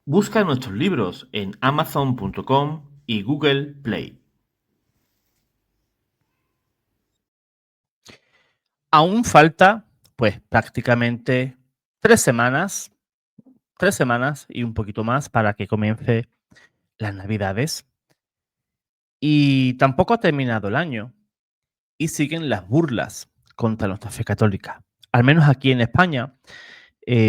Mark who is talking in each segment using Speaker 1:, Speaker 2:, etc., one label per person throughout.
Speaker 1: Busca nuestros libros en Amazon.com y Google Play.
Speaker 2: Aún falta, pues, prácticamente 3 semanas, 3 semanas y un poquito más para que comience las Navidades. Y tampoco ha terminado el año y siguen las burlas contra nuestra fe católica. Al menos aquí en España,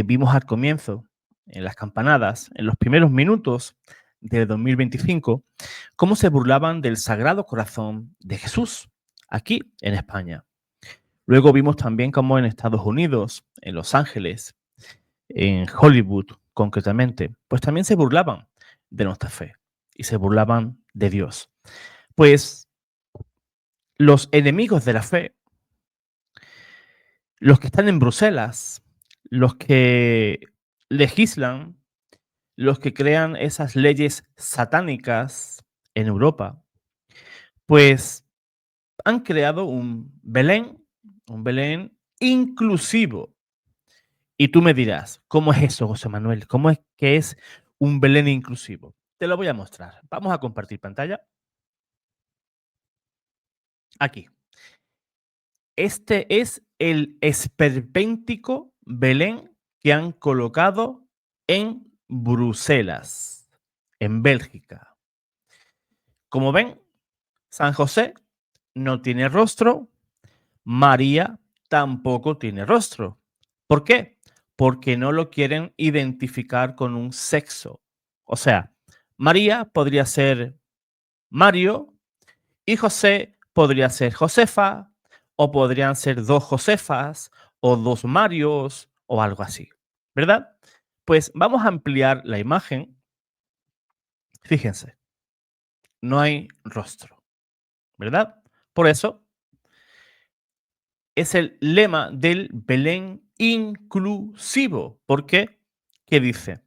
Speaker 2: vimos al comienzo, en las campanadas, en los primeros minutos de 2025, cómo se burlaban del Sagrado Corazón de Jesús, aquí en España. Luego vimos también cómo en Estados Unidos, en Los Ángeles, en Hollywood concretamente, pues también se burlaban de nuestra fe y se burlaban de Dios. Pues los enemigos de la fe, los que están en Bruselas, los que legislan, los que crean esas leyes satánicas en Europa, pues han creado un Belén inclusivo. Y tú me dirás, ¿cómo es eso, José Manuel? ¿Cómo es que es un Belén inclusivo? Te lo voy a mostrar. Vamos a compartir pantalla. Aquí. Este es el esperpéntico Belén que han colocado en Bruselas, en Bélgica. Como ven, San José no tiene rostro, María tampoco tiene rostro. ¿Por qué? Porque no lo quieren identificar con un sexo. O sea, María podría ser Mario y José podría ser Josefa, o podrían ser dos Josefas, o dos Marios, o algo así. ¿Verdad? Pues vamos a ampliar la imagen. Fíjense, no hay rostro. ¿Verdad? Por eso es el lema del Belén inclusivo. ¿Por qué? ¿Qué dice?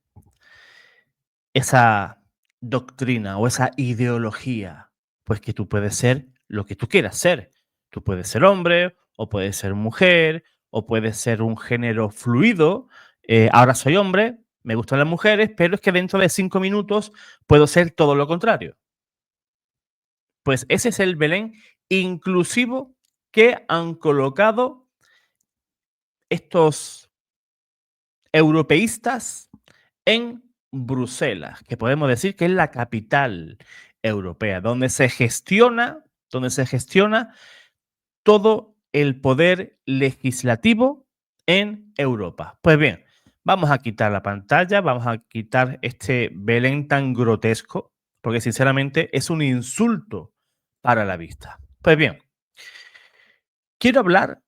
Speaker 2: Esa doctrina o esa ideología, pues que tú puedes ser lo que tú quieras ser. Tú puedes ser hombre, o puedes ser mujer, o puedes ser un género fluido. Ahora soy hombre, me gustan las mujeres, pero es que dentro de 5 minutos puedo ser todo lo contrario. Pues ese es el Belén inclusivo que han colocado estos europeístas en Bruselas, que podemos decir que es la capital europea, donde se gestiona todo el poder legislativo en Europa. Pues bien, vamos a quitar la pantalla, vamos a quitar este Belén tan grotesco, porque sinceramente es un insulto para la vista. Pues bien, quiero hablar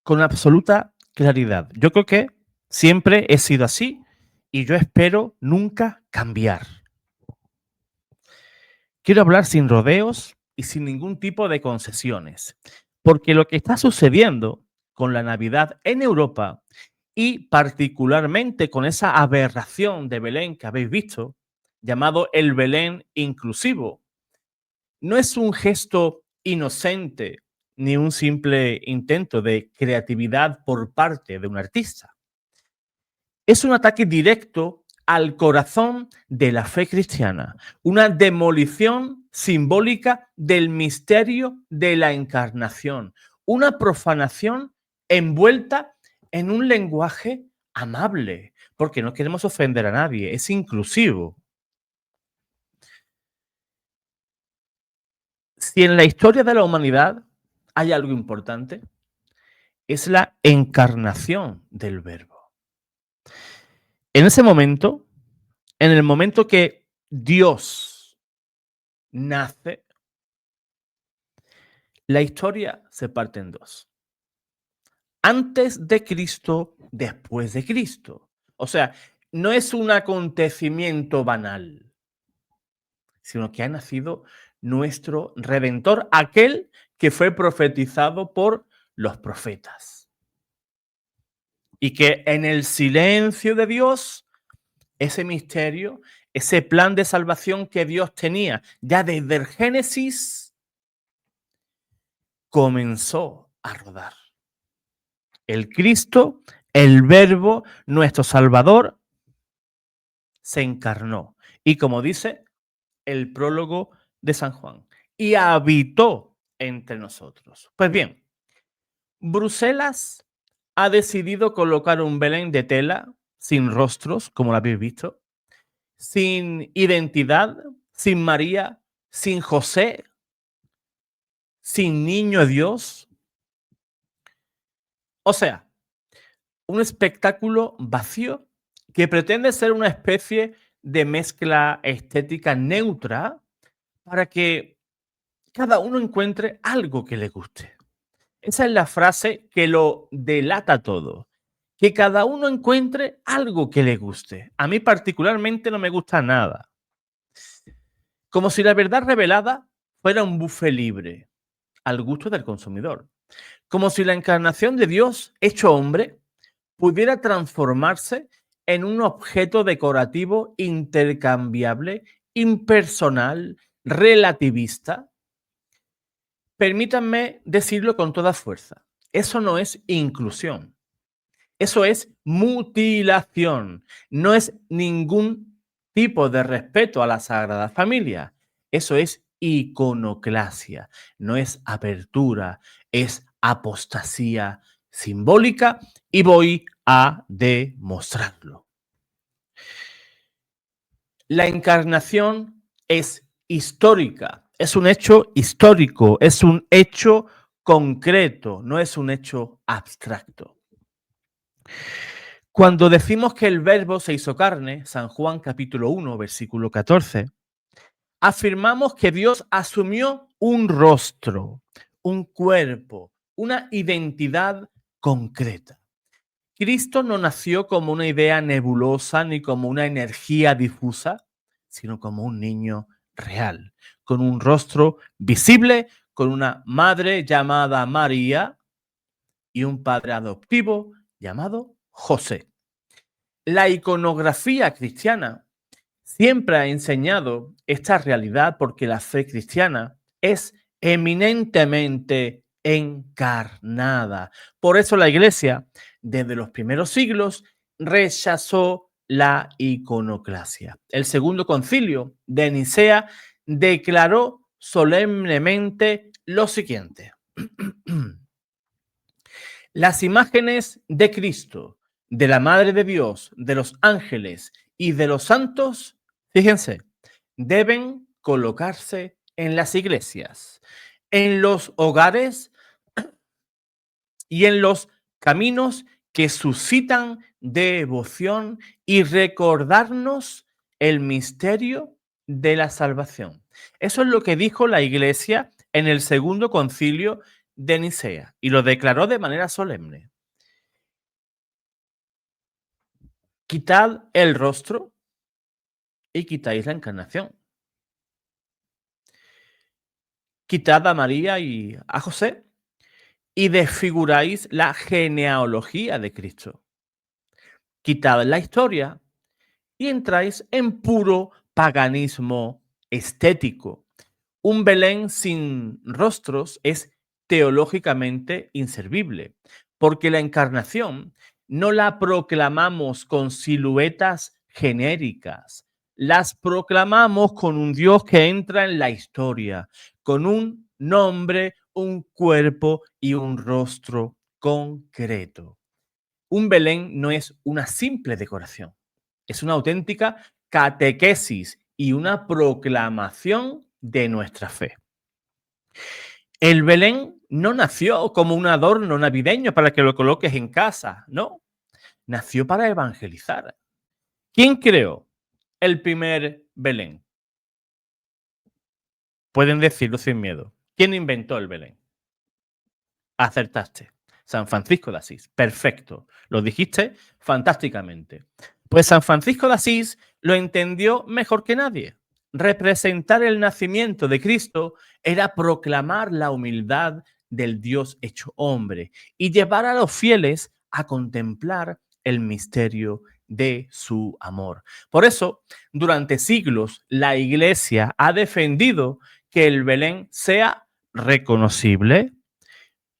Speaker 2: con absoluta claridad. Yo creo que siempre he sido así y yo espero nunca cambiar. Quiero hablar sin rodeos y sin ningún tipo de concesiones, porque lo que está sucediendo con la Navidad en Europa y particularmente con esa aberración de Belén que habéis visto, llamado el Belén inclusivo, no es un gesto inocente ni un simple intento de creatividad por parte de un artista. Es un ataque directo al corazón de la fe cristiana, una demolición simbólica del misterio de la encarnación, una profanación envuelta en un lenguaje amable, porque no queremos ofender a nadie, es inclusivo. Si en la historia de la humanidad hay algo importante, es la encarnación del Verbo. En ese momento, en el momento que Dios nace, la historia se parte en dos. Antes de Cristo, después de Cristo. O sea, no es un acontecimiento banal, sino que ha nacido nuestro Redentor, aquel que fue profetizado por los profetas. Y que en el silencio de Dios, ese misterio, ese plan de salvación que Dios tenía ya desde el Génesis, comenzó a rodar. El Cristo, el Verbo, nuestro Salvador, se encarnó. Y como dice el prólogo de San Juan, y habitó entre nosotros. Pues bien, Bruselas ha decidido colocar un Belén de tela sin rostros, como lo habéis visto, sin identidad, sin María, sin José, sin niño Dios. O sea, un espectáculo vacío que pretende ser una especie de mezcla estética neutra para que cada uno encuentre algo que le guste. Esa es la frase que lo delata todo. Que cada uno encuentre algo que le guste. A mí particularmente no me gusta nada. Como si la verdad revelada fuera un buffet libre, al gusto del consumidor. Como si la encarnación de Dios, hecho hombre, pudiera transformarse en un objeto decorativo intercambiable, impersonal, relativista. Permítanme decirlo con toda fuerza. Eso no es inclusión. Eso es mutilación. No es ningún tipo de respeto a la Sagrada Familia. Eso es iconoclasia. No es apertura, es apostasía simbólica y voy a demostrarlo. La encarnación es histórica, es un hecho histórico, es un hecho concreto, no es un hecho abstracto. Cuando decimos que el Verbo se hizo carne, San Juan capítulo 1, versículo 14, afirmamos que Dios asumió un rostro, un cuerpo, una identidad concreta. Cristo no nació como una idea nebulosa ni como una energía difusa, sino como un niño real, con un rostro visible, con una madre llamada María y un padre adoptivo llamado José. La iconografía cristiana siempre ha enseñado esta realidad porque la fe cristiana es eminentemente encarnada. Por eso la Iglesia, desde los primeros siglos, rechazó la iconoclasia. El segundo concilio de Nicea declaró solemnemente lo siguiente. Las imágenes de Cristo, de la Madre de Dios, de los ángeles y de los santos, fíjense, deben colocarse en las iglesias, en los hogares y en los caminos que suscitan devoción y recordarnos el misterio de la salvación. Eso es lo que dijo la iglesia en el segundo concilio de Nicea y lo declaró de manera solemne. Quitad el rostro y quitáis la encarnación. Quitad a María y a José y desfiguráis la genealogía de Cristo. Quitad la historia y entráis en puro paganismo estético. Un Belén sin rostros es teológicamente inservible, porque la encarnación no la proclamamos con siluetas genéricas, las proclamamos con un Dios que entra en la historia, con un nombre, un cuerpo y un rostro concreto. Un Belén no es una simple decoración, es una auténtica catequesis y una proclamación de nuestra fe. El Belén no nació como un adorno navideño para que lo coloques en casa, no. Nació para evangelizar. ¿Quién creó el primer Belén? Pueden decirlo sin miedo. ¿Quién inventó el Belén? Acertaste. San Francisco de Asís. Perfecto. Lo dijiste fantásticamente. Pues San Francisco de Asís lo entendió mejor que nadie. Representar el nacimiento de Cristo era proclamar la humildad del Dios hecho hombre y llevar a los fieles a contemplar el misterio de su amor. Por eso, durante siglos, la Iglesia ha defendido que el Belén sea reconocible,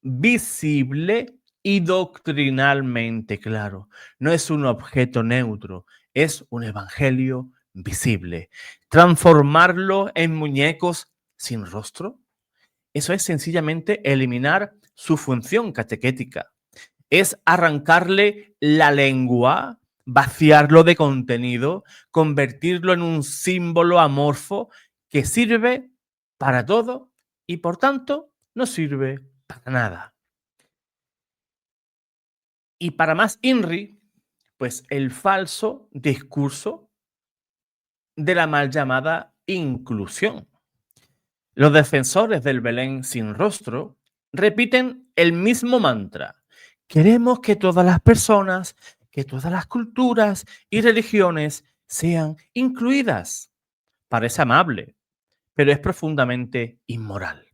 Speaker 2: visible y doctrinalmente claro. No es un objeto neutro, es un evangelio visible. Transformarlo en muñecos sin rostro, eso es sencillamente eliminar su función catequética. Es arrancarle la lengua, vaciarlo de contenido, convertirlo en un símbolo amorfo que sirve para todo y por tanto no sirve para nada. Y para más INRI, pues el falso discurso de la mal llamada inclusión. Los defensores del Belén sin rostro repiten el mismo mantra. Queremos que todas las personas, que todas las culturas y religiones sean incluidas. Parece amable, pero es profundamente inmoral.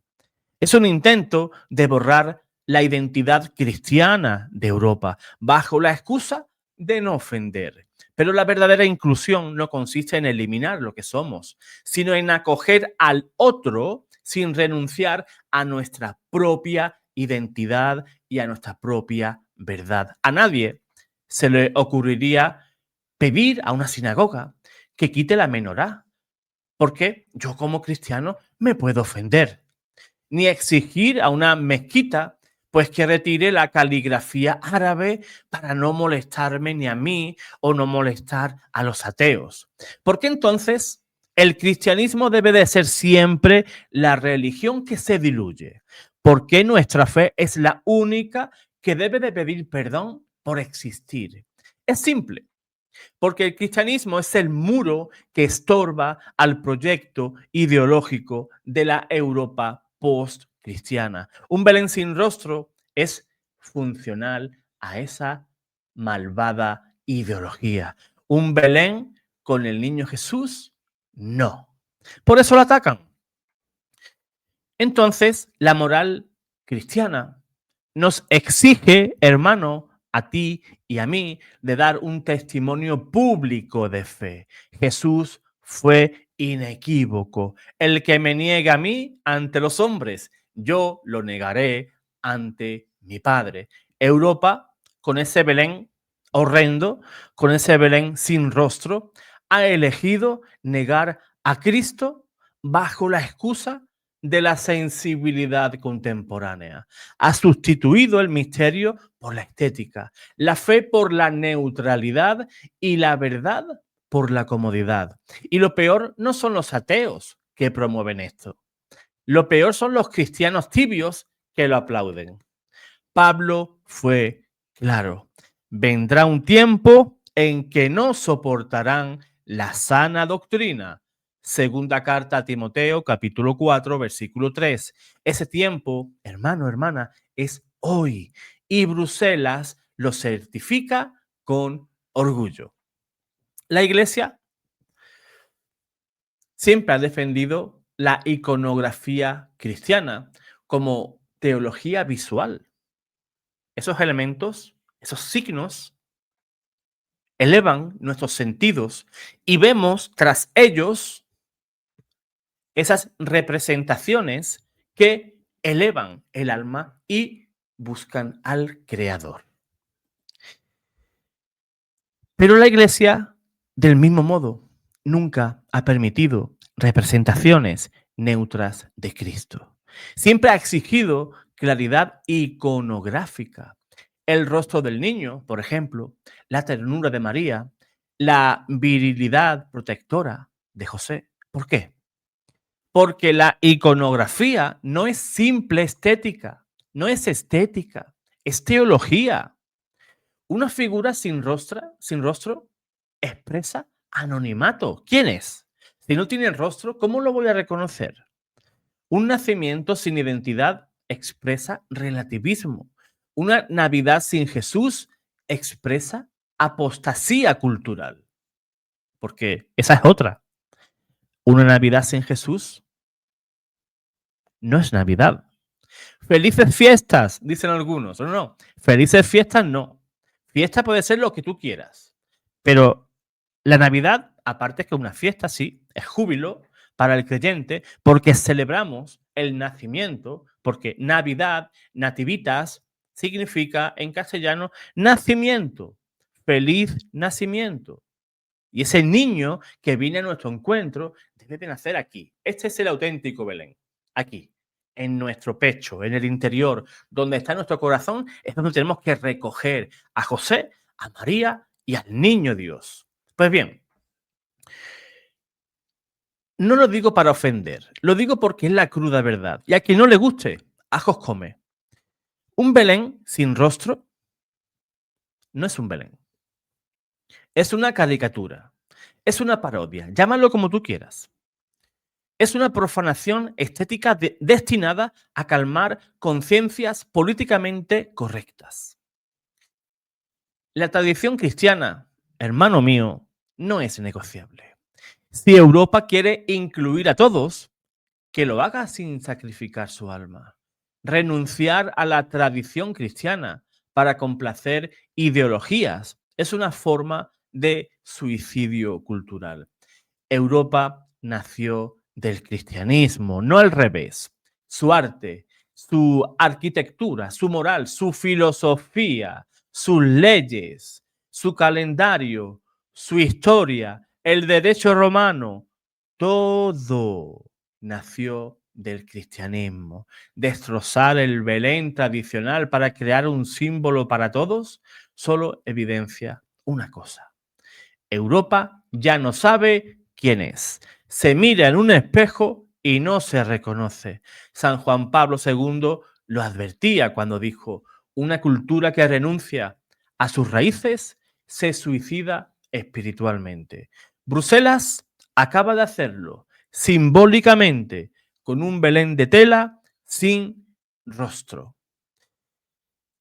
Speaker 2: Es un intento de borrar la identidad cristiana de Europa bajo la excusa de no ofender. Pero la verdadera inclusión no consiste en eliminar lo que somos, sino en acoger al otro sin renunciar a nuestra propia identidad y a nuestra propia verdad. A nadie se le ocurriría pedir a una sinagoga que quite la menorá, porque yo como cristiano me puedo ofender, ni exigir a una mezquita pues que retire la caligrafía árabe para no molestarme ni a mí o no molestar a los ateos. Porque entonces el cristianismo debe de ser siempre la religión que se diluye. Porque nuestra fe es la única que debe de pedir perdón por existir. Es simple, porque el cristianismo es el muro que estorba al proyecto ideológico de la Europa post-cristiana. Un Belén sin rostro es funcional a esa malvada ideología. Un Belén con el niño Jesús, no. Por eso lo atacan. Entonces, la moral cristiana nos exige, hermano, a ti y a mí, de dar un testimonio público de fe. Jesús fue inequívoco. El que me niega a mí ante los hombres, yo lo negaré ante mi Padre. Europa, con ese Belén horrendo, con ese Belén sin rostro, ha elegido negar a Cristo bajo la excusa de la sensibilidad contemporánea. Ha sustituido el misterio por la estética, la fe por la neutralidad y la verdad por la comodidad. Y lo peor no son los ateos que promueven esto. Lo peor son los cristianos tibios que lo aplauden. Pablo fue claro. Vendrá un tiempo en que no soportarán la sana doctrina. Segunda carta a Timoteo, capítulo 4, versículo 3. Ese tiempo, hermano, hermana, es hoy. Y Bruselas lo certifica con orgullo. La Iglesia siempre ha defendido la iconografía cristiana como teología visual. Esos elementos, esos signos, elevan nuestros sentidos y vemos tras ellos esas representaciones que elevan el alma y buscan al Creador. Pero la Iglesia, del mismo modo, nunca ha permitido representaciones neutras de Cristo. Siempre ha exigido claridad iconográfica. El rostro del niño, por ejemplo, la ternura de María, la virilidad protectora de José. ¿Por qué? Porque la iconografía no es simple estética, no es estética, es teología. Una figura sin rostro expresa anonimato. ¿Quién es? Si no tiene rostro, ¿cómo lo voy a reconocer? Un nacimiento sin identidad expresa relativismo. Una Navidad sin Jesús expresa apostasía cultural. Porque esa es otra. Una Navidad sin Jesús no es Navidad. Felices fiestas, dicen algunos. No, no. Felices fiestas no. Fiesta puede ser lo que tú quieras. Pero la Navidad, aparte que una fiesta, sí, es júbilo para el creyente porque celebramos el nacimiento, porque Navidad, nativitas, significa en castellano nacimiento, feliz nacimiento. Y ese niño que viene a nuestro encuentro debe de nacer aquí. Este es el auténtico Belén. Aquí, en nuestro pecho, en el interior, donde está nuestro corazón, es donde tenemos que recoger a José, a María y al niño Dios. Pues bien, no lo digo para ofender, lo digo porque es la cruda verdad. Y a quien no le guste, ajos come. Un Belén sin rostro no es un Belén. Es una caricatura. Es una parodia. Llámalo como tú quieras. Es una profanación estética destinada a calmar conciencias políticamente correctas. La tradición cristiana, hermano mío, no es negociable. Si Europa quiere incluir a todos, que lo haga sin sacrificar su alma. Renunciar a la tradición cristiana para complacer ideologías es una forma de suicidio cultural. Europa nació del cristianismo, no al revés. Su arte, su arquitectura, su moral, su filosofía, sus leyes, su calendario, su historia, el derecho romano, todo nació del cristianismo. Destrozar el Belén tradicional para crear un símbolo para todos solo evidencia una cosa. Europa ya no sabe quién es. Se mira en un espejo y no se reconoce. San Juan Pablo II lo advertía cuando dijo: una cultura que renuncia a sus raíces se suicida espiritualmente. Bruselas acaba de hacerlo simbólicamente con un Belén de tela sin rostro.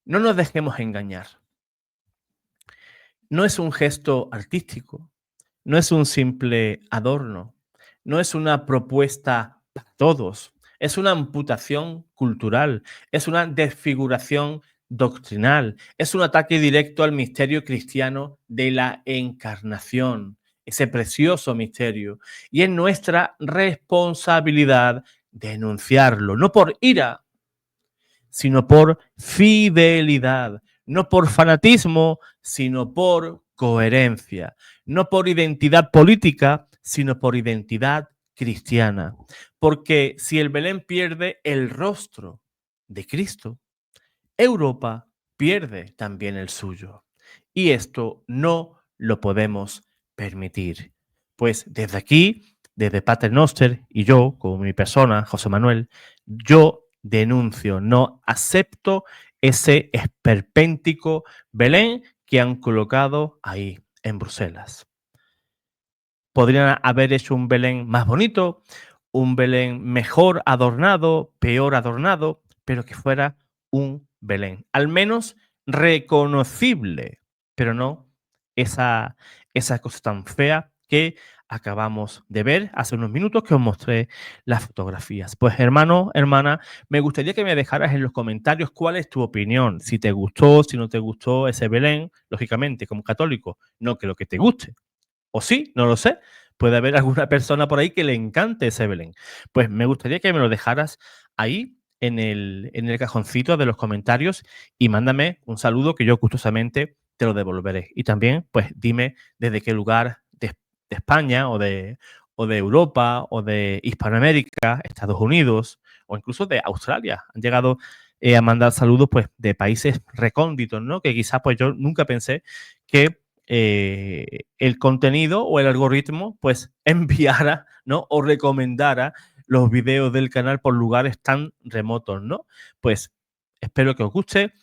Speaker 2: No nos dejemos engañar. No es un gesto artístico, no es un simple adorno, no es una propuesta para todos, es una amputación cultural, es una desfiguración doctrinal, es un ataque directo al misterio cristiano de la encarnación, ese precioso misterio. Y es nuestra responsabilidad denunciarlo, no por ira, sino por fidelidad, no por fanatismo, sino por coherencia, no por identidad política, sino por identidad cristiana. Porque si el Belén pierde el rostro de Cristo, Europa pierde también el suyo. Y esto no lo podemos permitir. Pues desde aquí, desde Pater Noster y yo, como mi persona, José Manuel, yo denuncio, no acepto ese esperpéntico Belén que han colocado ahí en Bruselas. Podrían haber hecho un Belén más bonito, un Belén mejor adornado, peor adornado, pero que fuera un Belén, al menos reconocible, pero no esa cosa tan fea que acabamos de ver hace unos minutos que os mostré las fotografías. Pues hermano, hermana, me gustaría que me dejaras en los comentarios cuál es tu opinión, si te gustó, si no te gustó ese Belén, lógicamente como católico, no que lo que te guste. O sí, no lo sé. Puede haber alguna persona por ahí que le encante ese Belén. Pues me gustaría que me lo dejaras ahí en el cajoncito de los comentarios y mándame un saludo que yo gustosamente te lo devolveré. Y también, pues dime desde qué lugar de España o de Europa o de Hispanoamérica, Estados Unidos o incluso de Australia han llegado a mandar saludos pues de países recónditos, ¿no? Que quizás pues yo nunca pensé que el contenido o el algoritmo pues enviara, ¿no? O recomendara los videos del canal por lugares tan remotos, ¿no? Pues espero que os guste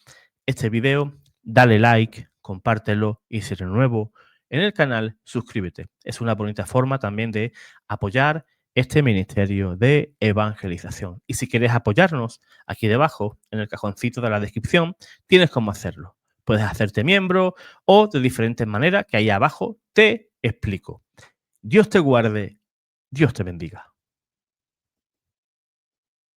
Speaker 2: este video, dale like, compártelo y si eres nuevo en el canal, suscríbete. Es una bonita forma también de apoyar este ministerio de evangelización. Y si quieres apoyarnos, aquí debajo, en el cajoncito de la descripción, tienes cómo hacerlo. Puedes hacerte miembro o de diferentes maneras que ahí abajo te explico. Dios te guarde, Dios te bendiga.